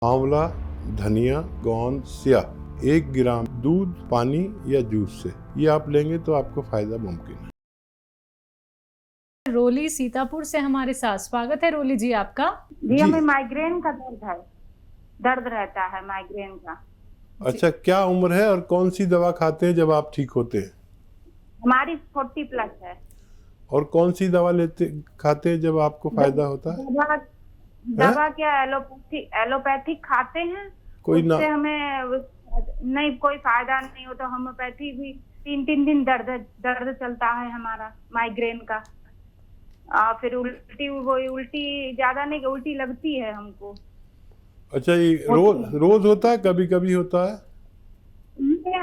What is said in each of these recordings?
आंवला, धनिया, गोंद, स्याह 1 ग्राम दूध, पानी या जूस से ये आप लेंगे तो आपको फायदा मुमकिन है। रोली सीतापुर से हमारे साथ स्वागत है रोली जी आपका। जी हमें माइग्रेन का दर्द रहता है माइग्रेन का। अच्छा, क्या उम्र है और कौन सी दवा खाते हैं जब आप ठीक होते हैं? हमारी 40+ है। और कौन सी दवा खाते हैं जब आपको फायदा होता है? दवा क्या एलोपैथिक खाते हैं, उससे हमें नहीं कोई फायदा नहीं होता। होम्योपैथी भी 3 दिन दर्द चलता है हमारा माइग्रेन का। फिर उल्टी ज्यादा नहीं, उल्टी लगती है हमको। अच्छा, ये रोज होता है कभी कभी होता है?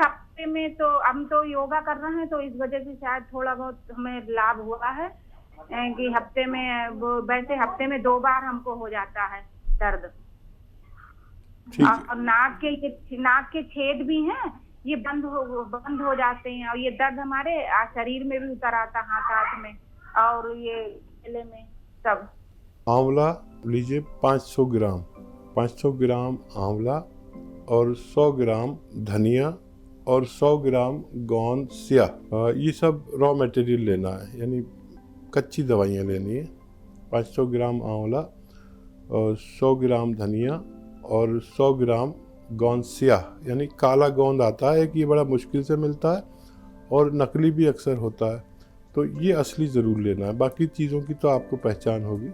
हफ्ते में तो हम तो योगा कर रहे हैं तो इस वजह से शायद थोड़ा बहुत हमें लाभ हुआ है कि हफ्ते में 2 बार हमको हो जाता है दर्द। और नाक के छेद भी हैं, ये बंद हो जाते हैं। और ये दर्द हमारे शरीर में भी उतर आता, हाथ में और ये गले में सब। आंवला लीजिए 500 ग्राम आंवला और 100 ग्राम धनिया और 100 ग्राम गोंद, स्याह, ये सब रॉ मटेरियल लेना है, यानी कच्ची दवाइयाँ लेनी है। 500 ग्राम आंवला और 100 ग्राम धनिया और 100 ग्राम गोंद, स्याह यानी काला गोंद आता है कि ये बड़ा मुश्किल से मिलता है और नकली भी अक्सर होता है, तो ये असली ज़रूर लेना है। बाकी चीज़ों की तो आपको पहचान होगी।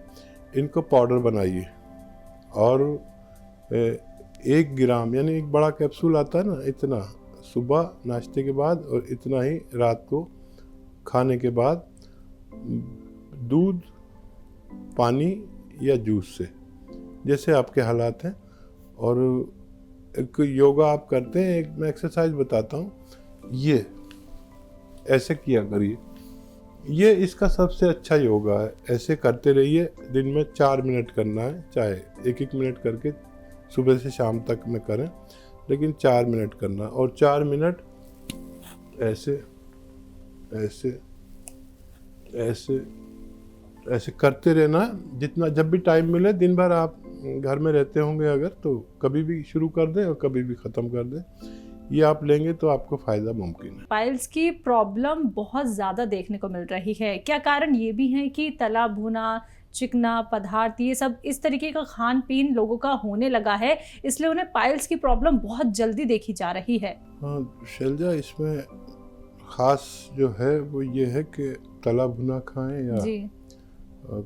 इनको पाउडर बनाइए और 1 ग्राम यानी एक बड़ा कैप्सूल आता है ना, इतना सुबह नाश्ते के बाद और इतना ही रात को खाने के बाद दूध, पानी या जूस से, जैसे आपके हालात हैं। और एक योगा आप करते हैं, एक मैं एक्सरसाइज बताता हूँ, ये ऐसे किया करिए, ये इसका सबसे अच्छा योगा है। ऐसे करते रहिए, दिन में 4 मिनट करना है, चाहे 1-1 मिनट करके सुबह से शाम तक में करें, लेकिन 4 मिनट करना। और 4 मिनट ऐसे ऐसे ऐसे ऐसे करते रहना, जितना जब भी टाइम मिले। दिन भर आप घर में रहते होंगे अगर, तो कभी भी शुरू कर दें और कभी भी ख़त्म कर दें। ये आप लेंगे तो आपको फ़ायदा मुमकिन है। पाइल्स की प्रॉब्लम बहुत ज़्यादा देखने को मिल रही है, क्या कारण ये भी है कि तला भुना, चिकना पदार्थ, ये सब इस तरीके का खान पीन लोगों का होने लगा है, इसलिए उन्हें पाइल्स की प्रॉब्लम बहुत जल्दी देखी जा रही है? हाँ शैलजा, इसमें ख़ास जो है वो ये है कि तला भुना खाएं या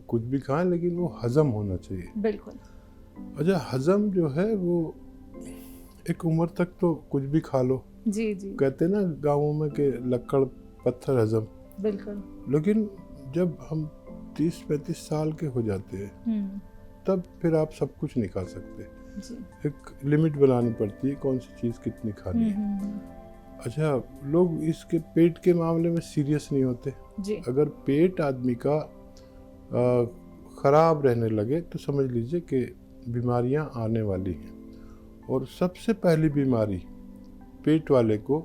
कुछ भी खाएं, लेकिन वो हज़म होना चाहिए। बिल्कुल। अच्छा, हज़म जो है वो एक उम्र तक तो कुछ भी खा लो। जी। कहते हैं ना गाँवों में कि लक्कड़ पत्थर हज़म। बिल्कुल। लेकिन जब हम 30-35 साल के हो जाते हैं तब फिर आप सब कुछ नहीं खा सकते जी। एक लिमिट बनानी पड़ती है कौन सी चीज़ कितनी खानी है। अच्छा, लोग इसके पेट के मामले में सीरियस नहीं होते जी। अगर पेट आदमी का ख़राब रहने लगे तो समझ लीजिए कि बीमारियां आने वाली हैं। और सबसे पहली बीमारी पेट वाले को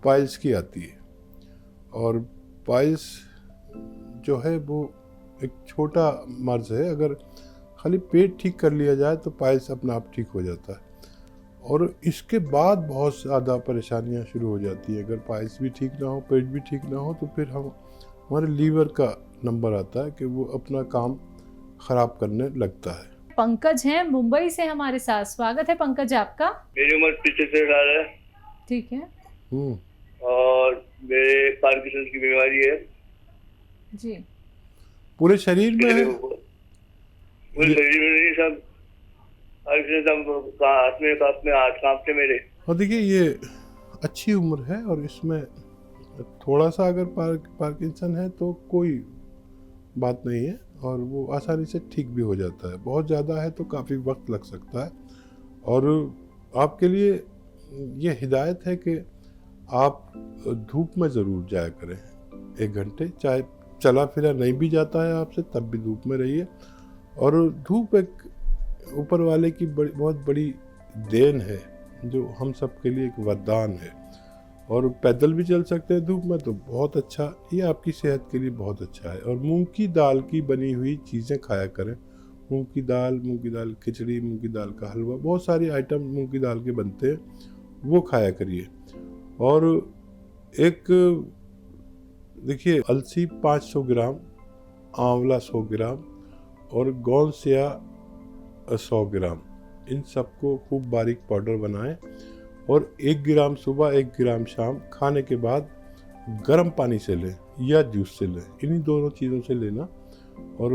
पाइल्स की आती है। और पाइल्स जो है वो एक छोटा मर्ज है, अगर खाली पेट ठीक कर लिया जाए तो पाइल्स अपने आप ठीक हो जाता है। और इसके बाद बहुत ज़्यादा परेशानियां शुरू हो जाती है। अगर पाइल्स भी ठीक ना हो, पेट भी ठीक ना हो, तो फिर हमारे लीवर का नंबर आता है कि वो अपना काम ख़राब करने लगता है। पंकज हैं मुंबई से हमारे साथ, स्वागत है पंकज आपका। मेरी उम्र 75 साल है। ठीक है। और मेरे पार्किंसन की बीमारी है जी। पूरे शरीर में है? पूरे शरीर में नहीं, सब हाथ में हाथ कांपते मेरे। और देखिए, ये अच्छी उम्र है और इसमें थोड़ा सा अगर पार्किंसन है तो कोई बात नहीं है और वो आसानी से ठीक भी हो जाता है। बहुत ज़्यादा है तो काफ़ी वक्त लग सकता है। और आपके लिए ये हिदायत है कि आप धूप में ज़रूर जाया करें 1 घंटे, चाहे चला फिरा नहीं भी जाता है आपसे तब भी धूप में रहिए। और धूप एक ऊपर वाले की बहुत बड़ी देन है जो हम सब के लिए एक वरदान है। और पैदल भी चल सकते हैं धूप में तो बहुत अच्छा, ये आपकी सेहत के लिए बहुत अच्छा है। और मूंग की दाल की बनी हुई चीज़ें खाया करें, मूंग की दाल खिचड़ी, मूंग की दाल का हलवा, बहुत सारी आइटम मूंग की दाल के बनते हैं, वो खाया करिए। और एक देखिए, अलसी 500 ग्राम, आंवला 100 ग्राम और गोंसिया 100 ग्राम, इन सबको खूब बारीक पाउडर बनाएं और 1 ग्राम सुबह 1 ग्राम शाम खाने के बाद गर्म पानी से लें या जूस से लें। इन्हीं दोनों चीज़ों से लेना, और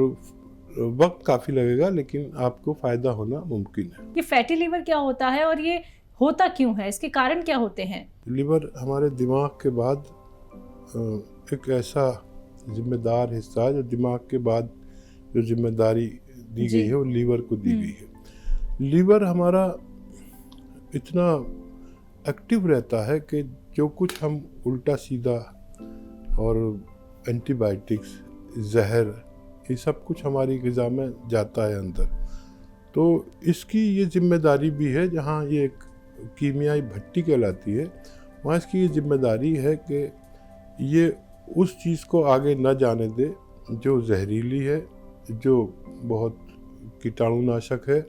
वक्त काफ़ी लगेगा लेकिन आपको फ़ायदा होना मुमकिन है। ये फैटी लीवर क्या होता है और ये होता क्यों है, इसके कारण क्या होते हैं? लीवर हमारे दिमाग के बाद एक ऐसा जिम्मेदार हिस्सा है जो दिमाग के बाद जो जिम्मेदारी दी गई है वो लीवर को दी गई है। लीवर हमारा इतना एक्टिव रहता है कि जो कुछ हम उल्टा सीधा और एंटीबायोटिक्स, जहर, ये सब कुछ हमारी ग़िज़ा में जाता है अंदर। तो इसकी ये जिम्मेदारी भी है, जहाँ ये एक कीमियाई भट्टी कहलाती है, वहाँ इसकी ये जिम्मेदारी है कि ये उस चीज़ को आगे न जाने दे जो जहरीली है, जो बहुत कीटाणुनाशक है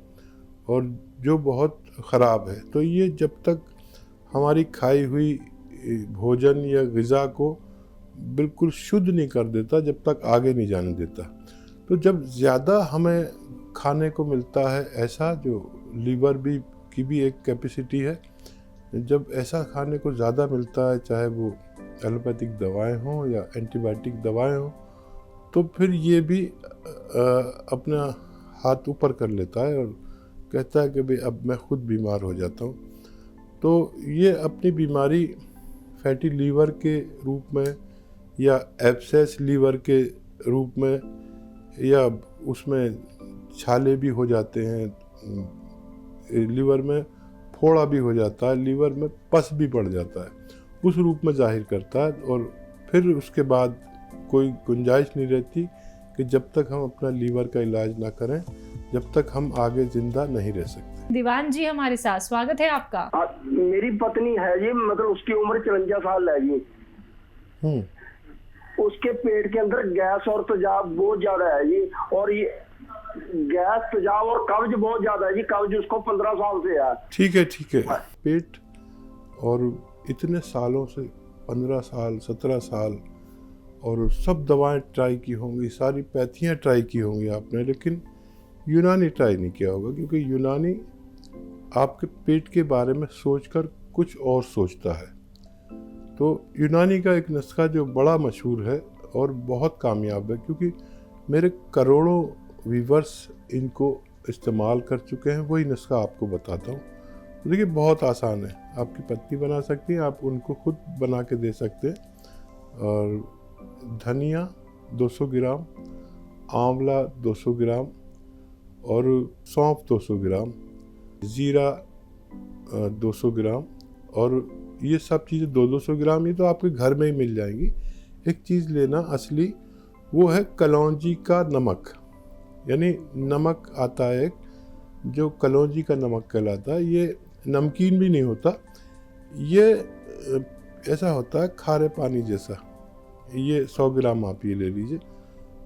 और जो बहुत ख़राब है। तो ये जब तक हमारी खाई हुई भोजन या ग़िज़ा को बिल्कुल शुद्ध नहीं कर देता, जब तक आगे नहीं जाने देता। तो जब ज़्यादा हमें खाने को मिलता है ऐसा, जो लीवर भी की भी एक कैपेसिटी है, जब ऐसा खाने को ज़्यादा मिलता है, चाहे वो एलोपैथिक दवाएं हों या एंटीबायोटिक दवाएं हों, तो फिर ये भी अपना हाथ ऊपर कर लेता है और कहता है कि भाई अब मैं खुद बीमार हो जाता हूँ। तो ये अपनी बीमारी फैटी लीवर के रूप में या एब्सेस लीवर के रूप में, या उसमें छाले भी हो जाते हैं, लीवर में फोड़ा भी हो जाता है, लीवर में पस भी पड़ जाता है, उस रूप में जाहिर करता है। और फिर उसके बाद कोई गुंजाइश नहीं रहती कि जब तक हम अपना लीवर का इलाज ना करें, जब तक हम आगे जिंदा नहीं रह सकते। दीवान जी हमारे साथ, स्वागत है आपका। मेरी पत्नी है जी, मतलब उसकी उम्र 54 साल है जी। उसके पेट के अंदर गैस और तेजाब बहुत ज्यादा है जी, और ये गैस, तेजाब और कब्ज बहुत ज्यादा है जी। कब्ज उसको 15 साल से है। ठीक है। पेट और इतने सालों से 15 साल 17 साल, और सब दवाएं ट्राई की होंगी, सारी पैथियां ट्राई की होंगी आपने, लेकिन यूनानी ट्राई नहीं किया होगा, क्योंकि यूनानी आपके पेट के बारे में सोचकर कुछ और सोचता है। तो यूनानी का एक नुस्खा जो बड़ा मशहूर है और बहुत कामयाब है, क्योंकि मेरे करोड़ों व्यूवर्स इनको इस्तेमाल कर चुके हैं, वही नुस्खा आपको बताता हूँ। तो देखिए, बहुत आसान है, आपकी पत्नी बना सकती है, आप उनको खुद बना के दे सकते हैं। और धनिया 200 ग्राम, आंवला 200 ग्राम और सौंफ 200 ग्राम, ज़ीरा 200 ग्राम, और ये सब चीज़ें 200 ग्राम, ये तो आपके घर में ही मिल जाएंगी। एक चीज़ लेना असली, वो है कलौंजी का नमक, यानी नमक आता है एक, जो कलौंजी का नमक कहलाता है। ये नमकीन भी नहीं होता, ये ऐसा होता है खारे पानी जैसा। ये 100 ग्राम आप ये ले लीजिए,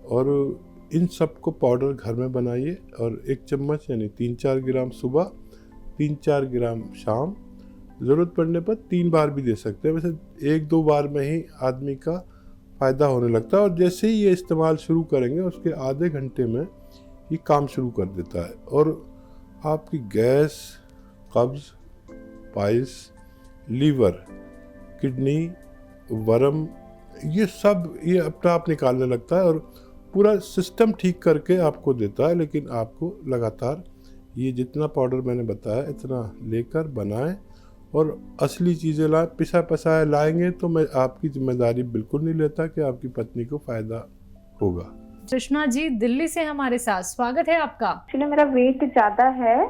और इन सब को पाउडर घर में बनाइए, और 1 चम्मच यानी 3-4 ग्राम सुबह, 3-4 ग्राम शाम, ज़रूरत पड़ने पर 3 बार भी दे सकते हैं। वैसे 1-2 बार में ही आदमी का फ़ायदा होने लगता है, और जैसे ही ये इस्तेमाल शुरू करेंगे उसके आधे घंटे में ये काम शुरू कर देता है, और आपकी गैस, कब्ज़, पाइल्स, लीवर, किडनी, वर्म, ये सब ये अपना आप निकालने लगता है और पूरा सिस्टम ठीक करके आपको देता है। लेकिन आपको लगातार ये जितना पाउडर मैंने बताया इतना लेकर बनाएं, और असली चीज़ें लाएं। पिसा पसाया लाएंगे तो मैं आपकी जिम्मेदारी बिल्कुल नहीं लेता कि आपकी पत्नी को फ़ायदा होगा। कृष्णा जी दिल्ली से हमारे साथ, स्वागत है आपका। एक्चुअली मेरा वेट ज्यादा है,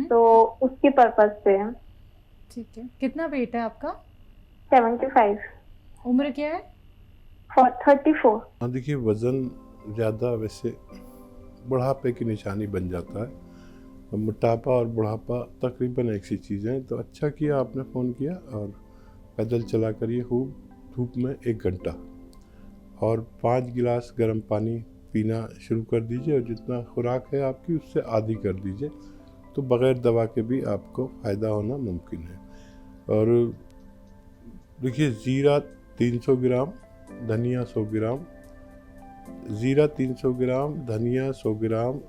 तो उसके पर्पज से। ठीक है, कितना वेट है आपका? 75। उम्र क्या है? 34। हाँ, देखिए, वज़न ज़्यादा वैसे बुढ़ापे की निशानी बन जाता है। मोटापा और बुढ़ापा तकरीबन एक सी चीज़ हैं। तो अच्छा किया आपने फ़ोन किया, और पैदल चला करिए खूब धूप में 1 घंटा, और 5 गिलास गर्म पानी पीना शुरू कर दीजिए और जितना खुराक है आपकी उससे आधी कर दीजिए, तो बग़ैर दवा के भी आपको फ़ायदा होना मुमकिन है। और देखिए, ज़ीरा 300 ग्राम, धनिया 100 ग्राम, ज़ीरा 300 ग्राम, धनिया 100 ग्राम,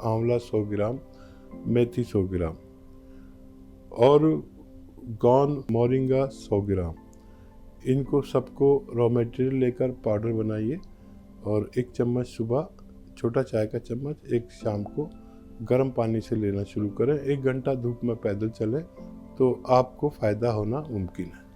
आंवला 100 ग्राम, मेथी 100 ग्राम और गौन मोरिंगा 100 ग्राम। इनको सबको रॉ मटेरियल लेकर पाउडर बनाइए और 1 चम्मच सुबह, छोटा चाय का चम्मच, 1 शाम को गर्म पानी से लेना शुरू करें। 1 घंटा धूप में पैदल चलें तो आपको फ़ायदा होना मुमकिन है।